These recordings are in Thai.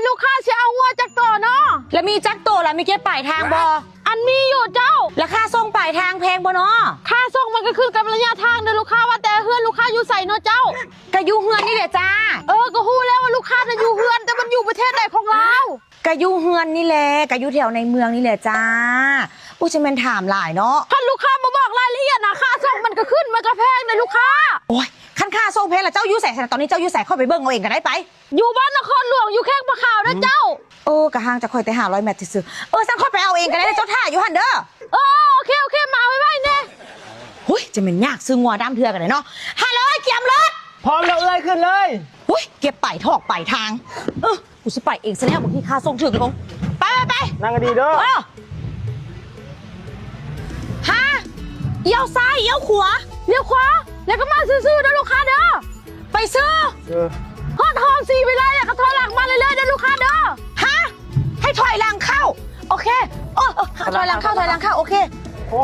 ลูกค้าจะเอางัวจากต่อเนาะ แล้วมีจักโตแล้วมีเก็บปลายทางบ่ อันมีอยู่เจ้า ราคาส่งปลายทางแพงบ่เนาะ ค่าส่งมันก็คือกับระยะทางเด้อลูกค้าว่าแต่เฮือนลูกค้าอยู่ใส่เนาะเจ้า กะยุเฮือนนี่แหละจ้า ก็ฮู้แล้วว่าลูกค้าจะอยู่เฮือนแต่มันอยู่ประเทศใดของเรา กะยุเฮือนนี่แหละกะยุแถวในเมืองนี่แหละจ้าอุ้ยจะเป็นถามหลายเนาะ ถ้าลูกค้ามาบอกรายละเอียดนะค่าส่งมันก็ขึ้นมันก็แพงนะลูกค้า โอ้ยคันค่าส่งเพลละเจ้าอยู่ใส่ตอนนี้เจ้าอยู่ใส่เข้าไปเบิ่งเอาเองกันได้ไป อยู่บ้านนครหลวงอยู่แข้งปลาขาวนะเจ้า กะห่างจะคอยแต่500 เมตรซื่อฉันค่อยไปเอาเองกันได้เจ้าท่าอยู่หันเด้อ โอเคมาไว้เนี่ย หุ้ยจะเป็นยากซื้องัวดำเถื่อกันเลยเนาะฮัลโหลเกียมรถ พร้อมแล้วเอ้ยขึ้นเลย หุ้ยเก็บไปถอกไปทางกูสิไปเองซะแล้วบางทีค่าส่งถึงเลยผมไปนั่งกันดีเด้อฮะเอี้ยวซ้ายเอี้ยวขวา เลี้ยวขวาแล้วก็มาซื้อๆนะลูกค้าเด้อ ไปซื้อ ฮอดสีเวลาอยากกระทอหลังมาเลยๆนะลูกค้าเด้อ ฮะให้ถอยหลังเข้าโอเคถอยหลังเข้าโอเค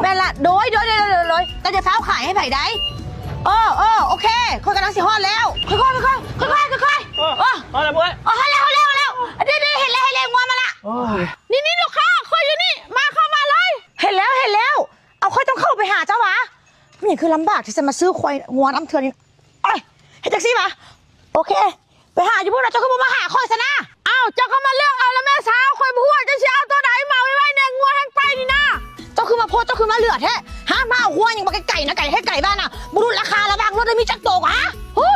แม่ละโดยแต่จะเท้าขายให้ไผ่ได้โอเคคนกำลังสิฮอดแล้วค่อยเอาละเว้ย ให้แล้วเดี๋ยวเห็นแล้วงัวมาละ นี่ลูกค้าคอยอยู่นี่มาเข้ามาเลย เห็นแล้วเอาค่อยต้องเข้าไปหาเจ้าวะนี่คือลำบากที่จะมาซื้อควายงัวน้ำเถื่อนนี่เห็นแท็กซี่มาโอเคไปหาอยู่พวกเราเจ้าก็มาหาค่อยซะนะ อ้าวเจ้าก็มาเลือกเอาแล้วแม่สาวคอยพูดจะเชียเอาตัวไหนมาไว้ในงัวแห้งไปนี่นะ เจ้าคือมาโพสเจ้าคือมาเลือดแท้ห้ามมาเอาหัวอย่างมาไก่นะไก่ให้ไก่บ้านน่ะบุรุษราคาระบางรถได้มีจักโตกฮะ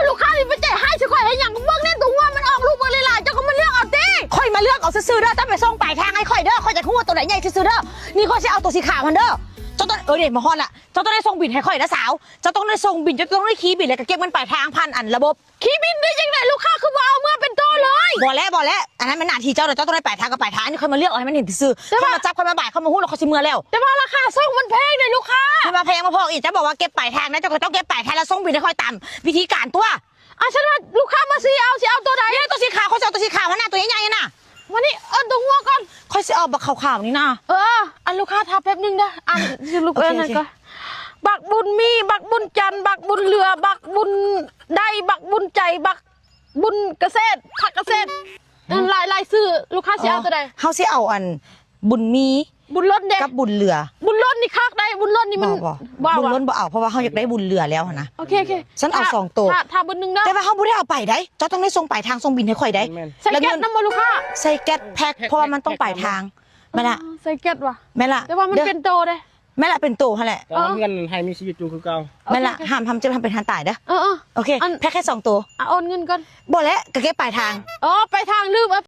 ลูกค้านี่ไปใจให้ฉันคอยให้อย่างเบิ้งเนี่ยตัวงัวมันออกลูกมาเลยล่ะเจ้าก็มาเลือกเอาดิ ค่อยมาเลือกเอาซื้อเด้อตั้งไปส่งปลายทางให้ค่อยเด้อค่อยจะคู่ว่าตัวไหนใหญ่ซื้อเด้อนี่ค่อยจะเอาตัวสีขาวมันเด้อเจ้าต้องเด็กมาฮอดละเจ้าต้องได้ส่งบินให้ค่อยนะสาวเจ้าต้องได้ส่งบินเจ้าต้องได้คีย์บินแล้วก็เก็บเงินปลายทางพันอันระบบ ขี่บินได้ยังไงลูกค้าคือว่าเอาเมื่อเป็นตัวเลย บอกแล้วอันนั้นมันหน้าที่เจ้าเดี๋ยวเจ้าต้องได้ปลายทางกับปลายทางนี่ค่อยมาเลือกเอาให้มันเห็นซื้อค่อยมาจับค่อยมาบ่ายค่อยมาหู้แล้วค่อยชิมือแล้ว แต่ว่าราคาส่งมันแพงเลยลูกค้า ค่อยมาแพงมาพออีกจะบอกว่าเก็บปลายทางนะเจ้าก็ต้องเก็บปลายทางแล้วส่งบินให้ค่อยตามวิธีการตัว ฉันว่าลูกค้ามาซื้อเอาตัวไหน นี่ตัวสีขาวค่อยจะเอาตัวสีขาวมันหน้าตัวใหญ่ๆน่ะ วันนี้ตัวงัวก่อน ค่อยจะเอาบักขาวๆนี่นะ อันลูกค้าทับแป๊บนึงนะลูกเอ็นนั่นก็บักบุญมีบักบุญจันบักบุญเรือบักบุญได้บักบุญใจบักบุญเกษตรผักเกษตรลายซื้อลูกค้าเอาตัวใด เขาสิเอาอันบุญมี บุญล้นเด็ก กับบุญเหลือ บุญล้นนี่คักได้บุญล้นนี่มัน บุญล้นบ่เอาเพราะว่าเขาอยากได้บุญเหลือแล้วนะ โอเค ฉันเอา2 ตัว ถ้าบุญหนึ่งนะ แต่ว่าเขาไม่ได้เอาไปได้เจ้าต้องได้ส่งปลายทางส่งบินให้ข่อยได้ ใส่แก๊สน้ำมันลูกค้า ใส่แก๊สแพ็คเพราะว่ามันต้องปลายทางแม่ละ ใส่แก๊สว่ะ แม่ละ แต่ว่ามันเป็นโตเลย แม่ละเป็นตัวแหละ เอาเงินให้มีชีวิตอยู่คือเก่า แม่ละห้ามทำจะทำเป็นทางตายเด้อโอเคแพ็คแค่2 ตัว โอนเงินก่อน บอกแล้วก็เก็บปลายทาง ไปทางลืม